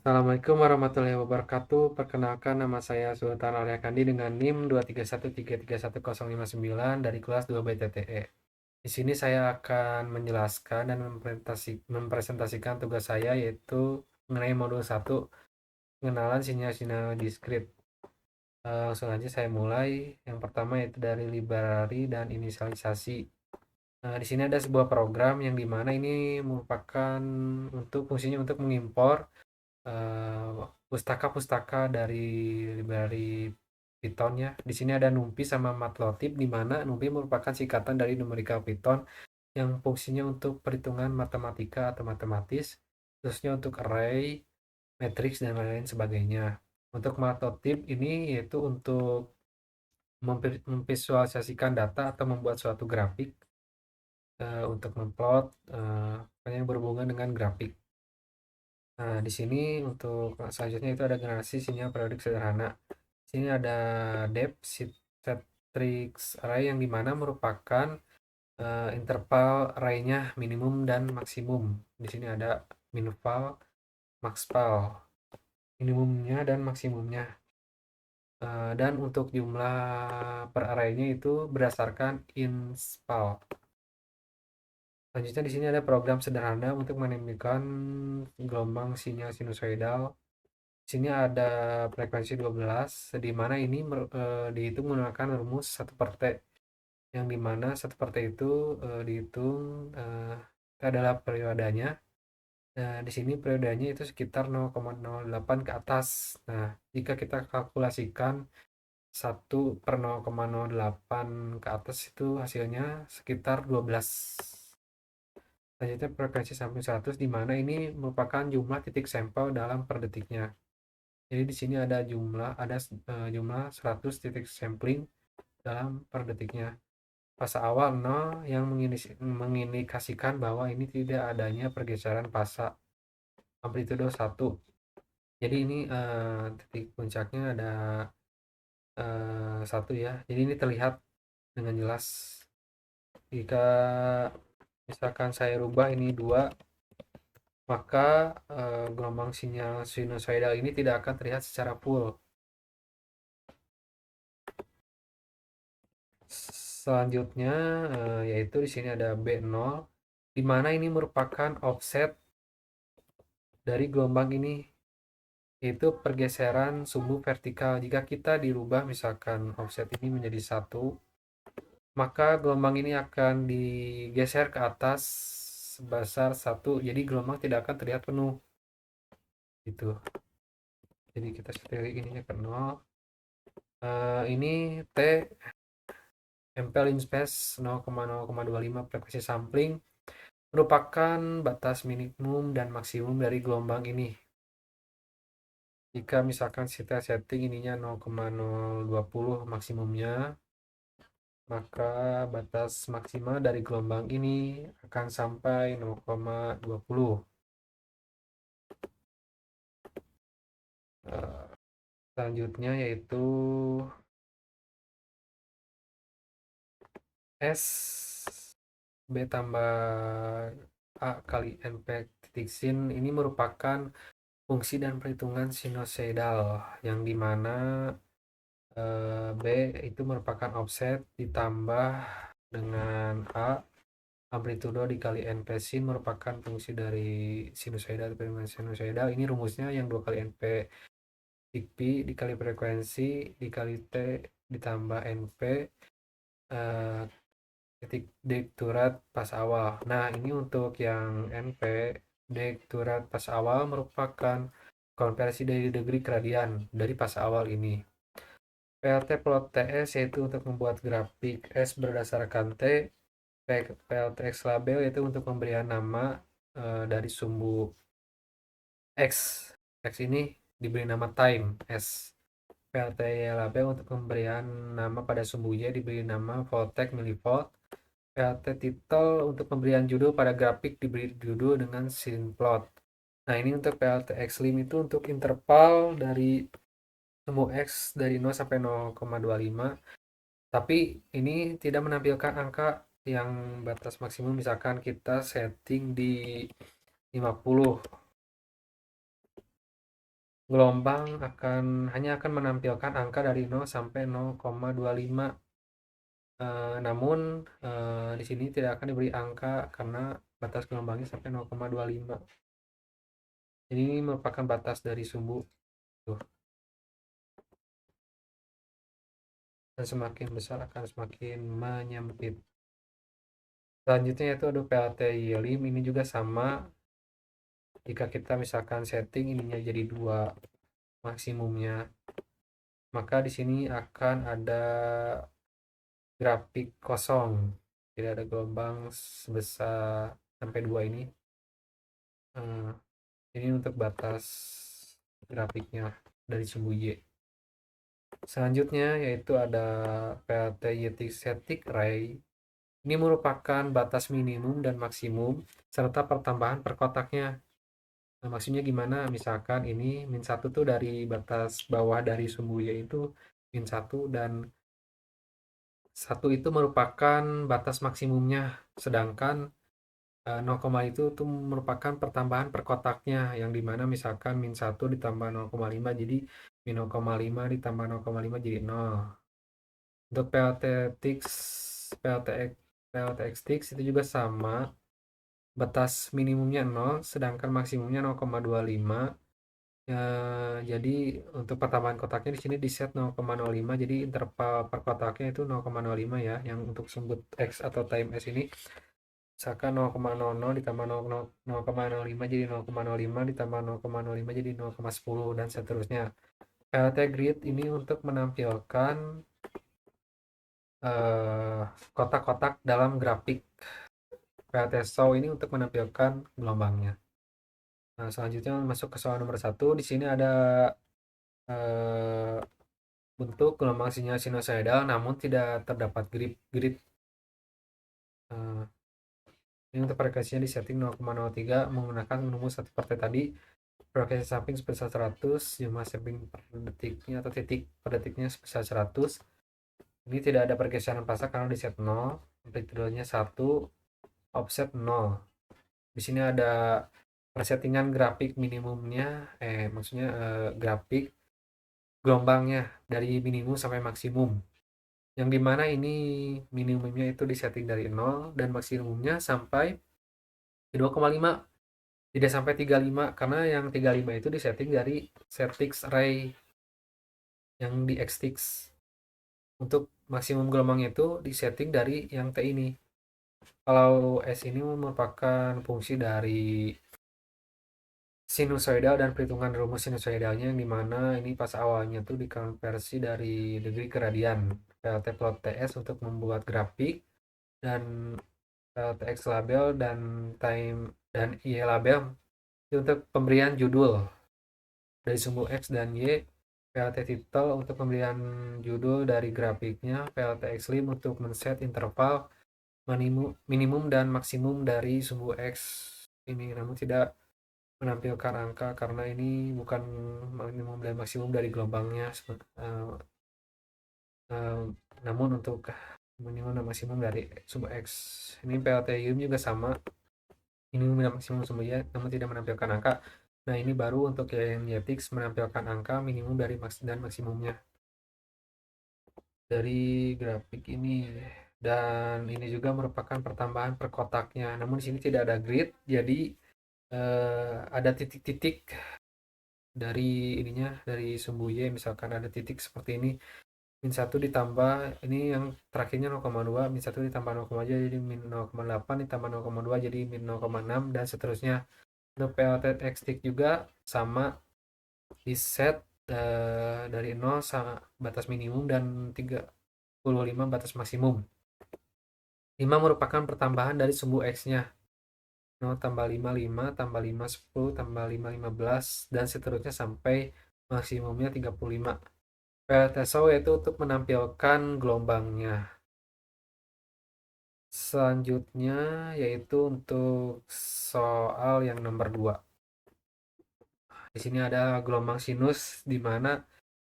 Assalamualaikum warahmatullahi wabarakatuh. Perkenalkan nama saya Sultan Arya Kandi dengan NIM 231331159 dari kelas 2 BTTE. Di sini saya akan menjelaskan dan mempresentasikan tugas saya yaitu mengenai modul 1, pengenalan sinyal-sinyal diskrit. Langsung aja saya mulai. Yang pertama yaitu dari library dan inisialisasi. Di sini ada sebuah program yang dimana ini merupakan fungsinya untuk mengimpor pustaka-pustaka dari library Python ya. Di sini ada NumPy sama Matplotlib di mana NumPy merupakan singkatan dari numerical Python yang fungsinya untuk perhitungan matematika atau matematis, khususnya untuk array, matrix dan lain-lain sebagainya. Untuk Matplotlib ini yaitu untuk memvisualisasikan data atau membuat suatu grafik untuk memplot yang berhubungan dengan grafik. Nah, di sini untuk selanjutnya itu ada generasi sinyal periodik sederhana. Di sini ada depth matrix array yang dimana merupakan interval array-nya minimum dan maksimum. Di sini ada minval, maxval, minimumnya dan maksimumnya. Dan untuk jumlah per array-nya itu berdasarkan inspal. Selanjutnya di sini ada program sederhana untuk menambahkan gelombang sinyal sinusoidal. Sini ada frekuensi 12 di mana ini dihitung menggunakan rumus 1 per T yang dimana 1 per T itu dihitung adalah periodenya. Nah, di sini periodenya itu sekitar 0,08 ke atas. Nah, jika kita kalkulasikan 1 per 0,08 ke atas itu hasilnya sekitar 12. Selanjutnya frekuensi sampling 100 di mana ini merupakan jumlah titik sampel dalam per detiknya. Jadi di sini jumlah 100 titik sampling dalam per detiknya. Fase awal 0 yang mengindikasikan bahwa ini tidak adanya pergeseran fase amplitudo 1. Jadi ini titik puncaknya ada 1 ya. Jadi ini terlihat dengan jelas. Jika misalkan saya rubah ini 2, maka gelombang sinyal sinusoidal ini tidak akan terlihat secara full. Selanjutnya yaitu di sini ada B0 di mana ini merupakan offset dari gelombang ini yaitu pergeseran sumbu vertikal. Jika kita dirubah misalkan offset ini menjadi 1, maka gelombang ini akan digeser ke atas sebesar 1. Jadi gelombang tidak akan terlihat penuh. Gitu. Jadi kita setelik ininya ke 0. Ini T empel in space 0,0,25 frekuensi sampling merupakan batas minimum dan maksimum dari gelombang ini. Jika misalkan kita setting ininya 0,020 maksimumnya, maka batas maksimal dari gelombang ini akan sampai 0,20. Selanjutnya yaitu S B tambah A kali NP titik sin ini merupakan fungsi dan perhitungan sinusoidal yang dimana B itu merupakan offset ditambah dengan A amplitudo dikali NP sin merupakan fungsi dari sinusoidal perhitungan sinusoidal. Ini rumusnya yang 2 kali NP tik P dikali frekuensi dikali T ditambah NP titik dekturat pas awal. Nah, ini untuk yang NP dekturat pas awal merupakan konversi dari degree radian dari pas awal ini. PLT plot TS yaitu untuk membuat grafik S berdasarkan T. PLTX label yaitu untuk pemberian nama dari sumbu X. X ini diberi nama time S. PLT label untuk pemberian nama pada sumbu Y diberi nama voltec millivolt. PLT title untuk pemberian judul pada grafik diberi judul dengan scene plot. Nah, ini untuk PLT Xlim itu untuk interval dari sumbu X dari 0 sampai 0,25. Tapi ini tidak menampilkan angka yang batas maksimum, misalkan kita setting di 50. gelombang hanya akan menampilkan angka dari 0 sampai 0,25. Namun di sini tidak akan diberi angka karena batas gelombangnya sampai 0,25. Jadi ini merupakan batas dari sumbu tuh. Dan semakin besar akan semakin menyempit. Selanjutnya itu ada PLT Lim, ini juga sama. Jika kita misalkan setting ininya jadi 2 maksimumnya, maka di sini akan ada grafik kosong. Tidak ada gelombang sebesar sampai 2 ini. Ini untuk batas grafiknya dari sumbu Y. Selanjutnya yaitu ada PLT Static Ray. Ini merupakan batas minimum dan maksimum serta pertambahan per kotaknya. Nah, maksudnya gimana? Misalkan ini min 1 tuh dari batas bawah dari sumbu Y itu min 1 dan 1 itu merupakan batas maksimumnya. Sedangkan 0, itu tuh merupakan pertambahan per kotaknya yang dimana misalkan min 1 ditambah 0,5 jadi min 0,5 ditambah 0,5 jadi 0. Untuk PLTX Tix itu juga sama, batas minimumnya 0 sedangkan maksimumnya 0,25. Jadi untuk pertambahan kotaknya di sini di set 0,05 jadi interval per kotaknya itu 0,05 ya yang untuk sumbu X atau time S ini. Misalkan 0,00 ditambah 0,05 jadi 0,05 ditambah 0,05 jadi 0,10 dan seterusnya. PLT grid ini untuk menampilkan kotak-kotak dalam grafik. PLT show ini untuk menampilkan gelombangnya. Nah, selanjutnya masuk ke soal nomor 1. Di sini ada eh, bentuk gelombang sinyal sinusoidal namun tidak terdapat grid. Eh, ini untuk frekuensinya di setting 0,03 menggunakan rumus satu partai tadi. Frekuensi samping sebesar 100, jumlah samping per detiknya atau titik per detiknya sebesar 100. Ini tidak ada pergeseran fase karena di set 0, amplitudenya 1, offset 0. Di sini ada persettingan grafik minimumnya, maksudnya grafik gelombangnya dari minimum sampai maksimum. Yang dimana ini minimumnya itu disetting dari 0 dan maksimumnya sampai 2,5. Tidak sampai 35 karena yang 35 itu disetting dari Setix Array yang di Xtix. Untuk maksimum gelombang itu disetting dari yang T ini. Kalau S ini merupakan fungsi dari sinusoidal dan perhitungan rumus sinusoidalnya yang dimana ini pas awalnya tuh dikonversi dari degree ke radian. PLT plot TS untuk membuat grafik dan TX label dan time dan Y label itu untuk pemberian judul dari sumbu X dan Y. PLT title untuk pemberian judul dari grafiknya. PLT Xlim untuk men-set interval minimum dan maksimum dari sumbu X ini, namun tidak menampilkan angka karena ini bukan minimum dan maksimum dari gelombangnya. Eh, Namun untuk minimum dan maksimum dari sumbu X ini PLT juga sama, minimum dan maksimum sumbernya namun tidak menampilkan angka. Nah, ini baru untuk yang Yetix menampilkan angka minimum dari dan maksimumnya dari grafik ini. Dan ini juga merupakan pertambahan per kotaknya. Namun di sini tidak ada grid, jadi ada titik-titik dari ininya dari sumbu Y, misalkan ada titik seperti ini. Min 1 ditambah ini yang terakhirnya 0,2, min 1 ditambah 0,2 jadi min 0,8 ditambah 0,2 jadi min 0,6 dan seterusnya. Untuk PLT X-Tick juga sama, di set dari 0 batas minimum dan 35 batas maksimum. 5 merupakan pertambahan dari sumbu X-nya. 0 tambah 5, 5 tambah 5, 10 tambah 5, 15 dan seterusnya sampai maksimumnya 35. PLTSO yaitu untuk menampilkan gelombangnya. Selanjutnya yaitu untuk soal yang nomor 2. Di sini ada gelombang sinus di mana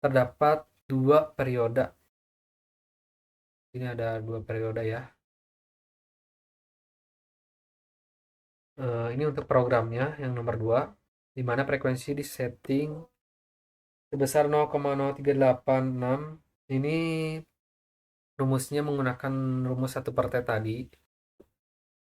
terdapat 2 periode. Ini ada 2 periode ya. Ini untuk programnya yang nomor 2 di mana frekuensi di setting sebesar 0,0386. Ini rumusnya menggunakan rumus 1/T tadi.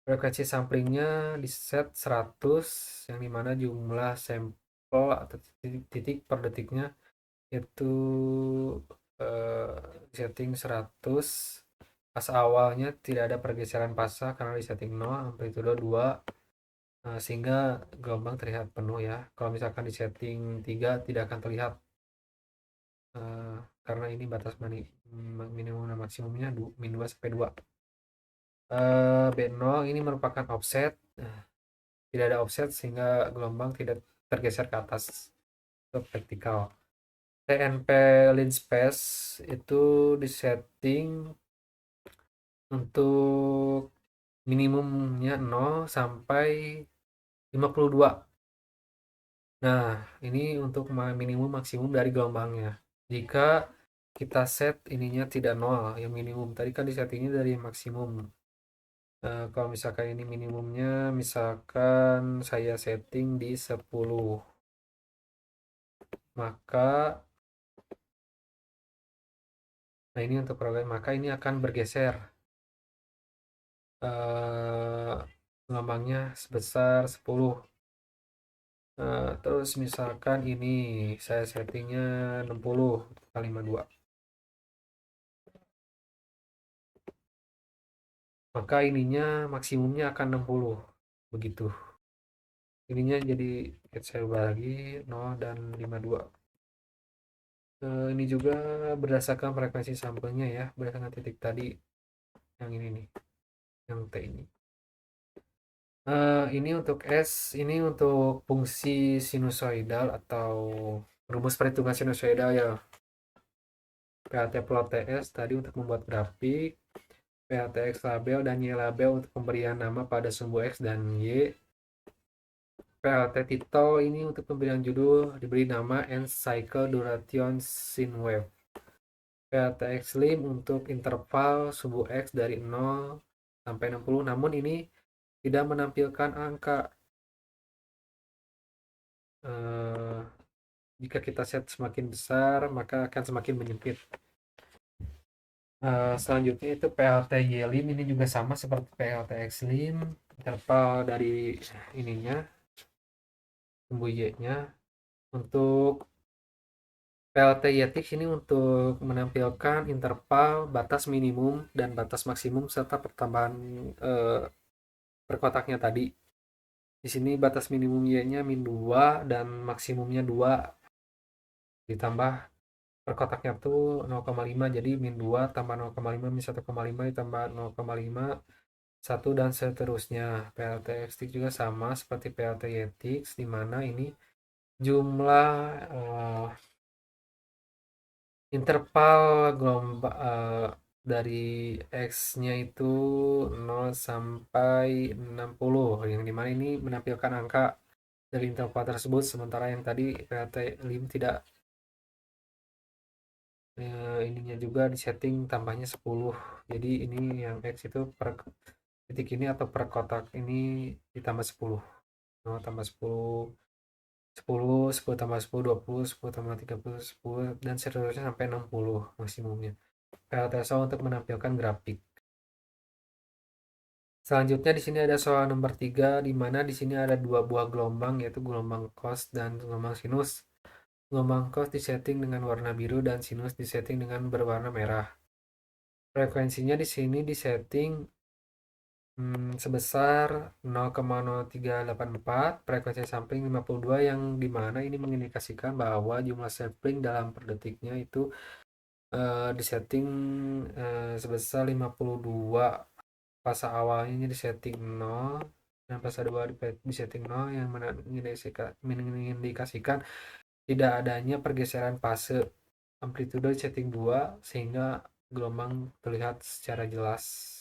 Frekuensi samplingnya di set 100, yang dimana jumlah sampel atau titik per detiknya itu eh, setting 100. Pas awalnya tidak ada pergeseran fasa karena di setting 0, amplitudo 2, sehingga gelombang terlihat penuh ya. Kalau misalkan di setting 3 tidak akan terlihat, eh, karena ini batas minimum dan maksimumnya min 2 sampai 2. B0 ini merupakan offset. Tidak ada offset sehingga gelombang tidak tergeser ke atas ke vertikal. TNP lead space itu disetting untuk minimumnya 0 sampai 52. Nah, ini untuk minimum maksimum dari gelombangnya. Jika kita set ininya tidak 0, yang minimum tadi kan disettingnya dari maksimum. Kalau misalkan ini minimumnya, misalkan saya setting di 10, maka nah ini untuk program, maka ini akan bergeser eh, gelombangnya sebesar 10. Terus misalkan ini saya settingnya 60 kali 52, maka ininya maksimumnya akan 60 begitu. Ininya jadi saya ubah lagi 0 dan 52. Ini juga berdasarkan frekuensi sampelnya ya, berdasarkan titik tadi yang ini nih, yang T ini. Ini untuk S, ini untuk fungsi sinusoidal atau rumus perhitungan sinusoidal ya. PAT plot TS tadi untuk membuat grafik, PATX label dan Y label untuk pemberian nama pada sumbu X dan Y. PLT title ini untuk pemberian judul, diberi nama and cycle duration sine wave. PLTX lim untuk interval sumbu X dari 0 sampai 60, namun ini tidak menampilkan angka. Eh, Jika kita set semakin besar, maka akan semakin menyempit. Selanjutnya itu PLT lim, ini juga sama seperti PLTX lim, interval dari ininya sumbu Y-nya. Untuk PLT YTX ini untuk menampilkan interval batas minimum dan batas maksimum serta pertambahan eh, perkotaknya tadi. Di sini batas minimum Y-nya min 2 dan maksimumnya 2, ditambah perkotaknya tuh 0,5, jadi min 2 tambah 0,5 min 1,5 ditambah 0,5 1 dan seterusnya. PLT XTX juga sama seperti PLT YTX, di mana ini jumlah interval gelombang dari X-nya itu 0 sampai 60, yang dimana ini menampilkan angka dari interval tersebut, sementara yang tadi PLT lim tidak. Ininya juga disetting tambahnya 10, jadi ini yang X itu per titik ini atau per kotak ini ditambah 10, 0 tambah 10, 10, 10 tambah 10, 20, 10 tambah 30, 10, dan seterusnya sampai 60 maksimumnya. PLTSO untuk menampilkan grafik. Selanjutnya di sini ada soal nomor 3, di mana di sini ada dua buah gelombang, yaitu gelombang cos dan gelombang sinus. Gelombang cos disetting dengan warna biru dan sinus disetting dengan berwarna merah. Frekuensinya di sini disetting sebesar 0,0384, frekuensi sampling 52, yang dimana ini mengindikasikan bahwa jumlah sampling dalam per detiknya itu disetting sebesar 52. Fase awalnya disetting 0 dan fase 2 disetting 0, yang mengindikasikan tidak adanya pergeseran fase. Amplitudo disetting 2 sehingga gelombang terlihat secara jelas.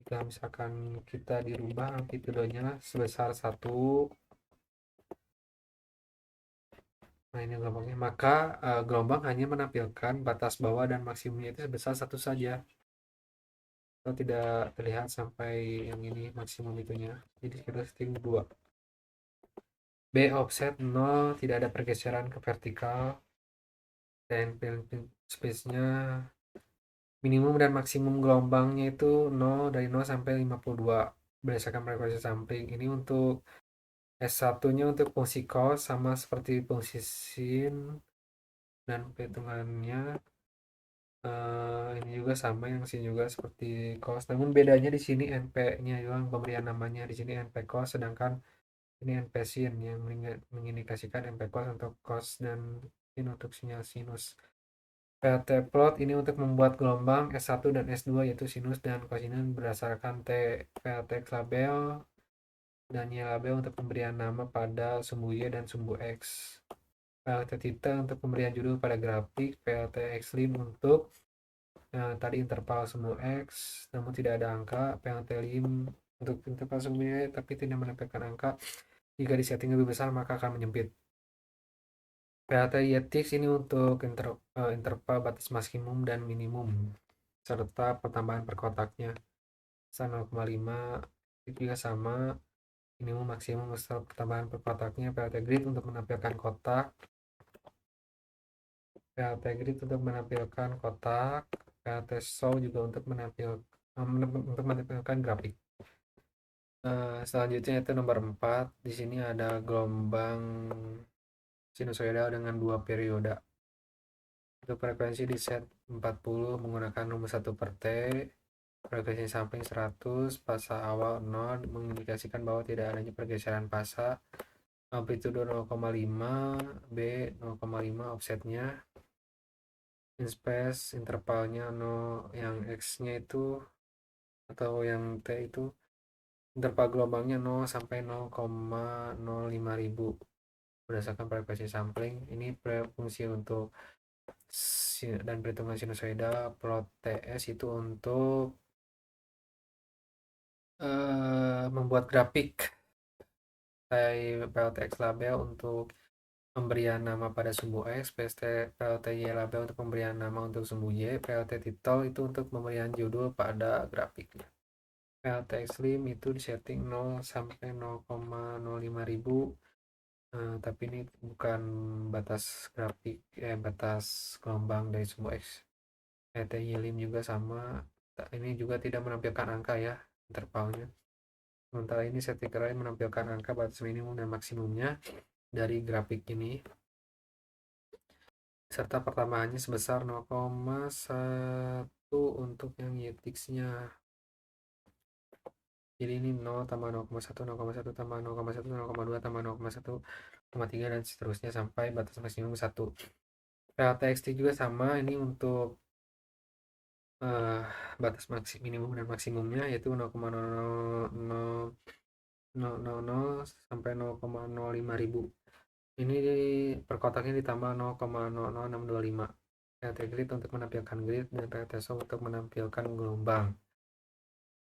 Jika misalkan kita dirubah amplitudonya sebesar 1, nah ini gelombangnya, maka gelombang hanya menampilkan batas bawah dan maksimumnya itu sebesar 1 saja, atau tidak terlihat sampai yang ini maksimum itunya. Jadi kita setting 2. B offset 0, tidak ada pergeseran ke vertikal, dan space-nya minimum dan maksimum gelombangnya itu 0 dari 0 sampai 52 berdasarkan frekuensi sampling. Ini untuk S1-nya untuk fungsi cos sama seperti fungsi sin, dan perhitungannya ini juga sama, yang sin juga seperti cos. Namun bedanya di sini NP-nya doang, pemberian namanya di sini NP cos, sedangkan ini NP sin yang mengindikasikan NP cos untuk cos dan sin untuk sinyal sinus. PLT plot ini untuk membuat gelombang S1 dan S2 yaitu sinus dan kosinus berdasarkan T. PLT label dan Y label untuk pemberian nama pada sumbu Y dan sumbu X. PLT theta untuk pemberian judul pada grafik. PLT X-lim untuk tadi interval sumbu X namun tidak ada angka. PLT lim untuk interval sumbu Y tapi tidak menempelkan angka. Jika disetting lebih besar maka akan menyempit. PLT YTX ini untuk interval batas maksimum dan minimum serta pertambahan per kotaknya. 0,5 itu juga sama, minimum maksimum serta pertambahan per kotaknya. PLT grid untuk menampilkan kotak. PLT grid untuk menampilkan kotak. PLT show juga untuk menampilkan grafik. Selanjutnya itu nomor 4. Di sini ada gelombang sinusoidal dengan 2 periode. Untuk frekuensi di set 40 menggunakan rumus 1 per T. Frekuensi sampling 100, fasa awal 0 mengindikasikan bahwa tidak adanya pergeseran fasa. Amplitudo 0,5, B 0,5 offsetnya. In space intervalnya 0, yang X-nya itu atau yang T itu interval gelombangnya 0 sampai 0,05 ribu berdasarkan frekuensi sampling. Ini fungsi untuk dan perhitungan sinusoida. Plot TS itu untuk membuat grafik. PLTX label untuk pemberian nama pada sumbu X, PLTY label untuk pemberian nama untuk sumbu Y, PLT title itu untuk pemberian judul pada grafiknya. PLTX lim itu disetting 0 sampai 0,05 ribu. Tapi ini bukan batas grafik, batas gelombang dari sumbu X. PLTY lim juga sama, ini juga tidak menampilkan angka ya intervalnya. Sementara ini setting array menampilkan angka batas minimum dan maksimumnya dari grafik ini serta pertambahannya sebesar 0,1 untuk yang YTX-nya. Jadi ini 0 tambah 0,1, 0,1 tambah 0,1, 0,2 tambah 0,1,3 dan seterusnya sampai batas maksimum 1. PLTXT juga sama, ini untuk batas minimum dan maksimumnya yaitu 0,000 sampai 0,05 ribu. Ini per kotaknya ditambah 0,00625. PLT grid untuk menampilkan grid dan PLT show untuk menampilkan gelombang.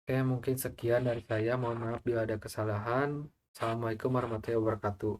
Oke, mungkin sekian dari saya. Mohon maaf bila ada kesalahan. Assalamualaikum warahmatullahi wabarakatuh.